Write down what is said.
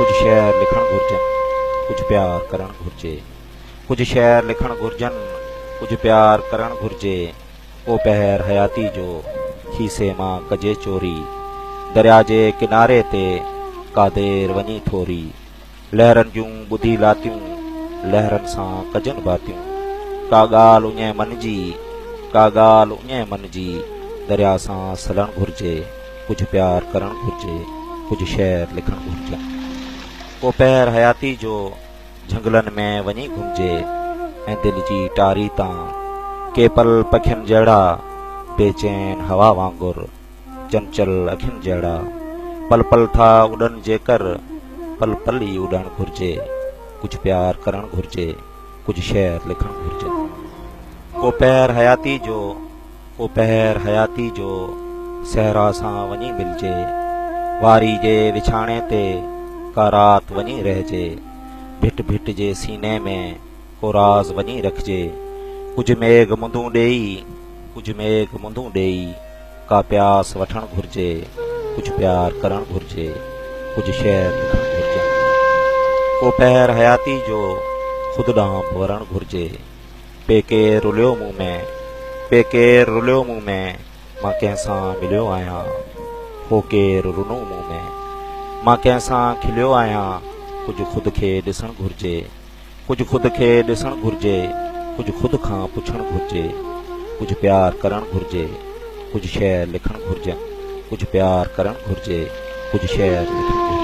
कुछ शेर लिखण घुर्जन, कुछ प्यार करण घुर्जे। कुछ शेर लिखण घुर्जन, कुछ प्यार करण घुर्जे। ओ पहर हयाती जो खीसे मां कजे चोरी, दरिया जे किनारे ते का देर वञी थोरी। लहरनि जूं ॿुधी लातियूं, लहरनि सां कजनि बातियूं। का ॻाल्हि उञे मन जी, का ॻाल्हि उञे मन जी, दरिया सां सलण घुर्जे। कुझु प्यार करण घुर्जे, कुझु शेर लिखण घुर्जनि। को पहर हयाती जो झंगलनि में वञी घुमिजे ऐं दिलि जी टारी तां के पल पखियुनि जहिड़ा, बेचैन हवा वांगुर, चंचल अखियुनि जहिड़ा। पल पल था उॾनि जेकर, पल पल ई उॾण घुर्जे। कुझु प्यार करण घुर्जे, कुझु शेर लिखण घुर्जे। को पहर हयाती जो, को पहर हयाती जो सहरा सां वञी मिलजे। वारी जे विछाणे ते का रात वञी रहिजे। भिट भिट जे सीने में को राज वञी रखिजे। कुझु मेघ मुंदूं ॾेई, कुझु मेघ मुंदूं ॾेई, का प्यास वठण घुर्जे। कुझु प्यार करण घुर्जे, कुझु शेर लिखण घुर्जे। को पहर हयाती जो ख़ुदि ॾांहुं वरण घुर्जे। पेके रुलियो मूं में, पेके रुलियो मूं में, मां कंहिंसां मिलियो आहियां। हो केरु रुनो मूं में, मां कंहिंसां खिलियो आहियां। कुझु ख़ुदि खे ॾिसण घुर्जे, कुझु ख़ुदि खे ॾिसण घुर्जे। कुझु ख़ुदि खां पुछण घुर्जे, कुझु प्यार करण घुर्जे। कुझु शेर लिखण घुर्जनि, कुझु प्यार करण घुर्जे, कुझु शेर लिखण घुर्जे।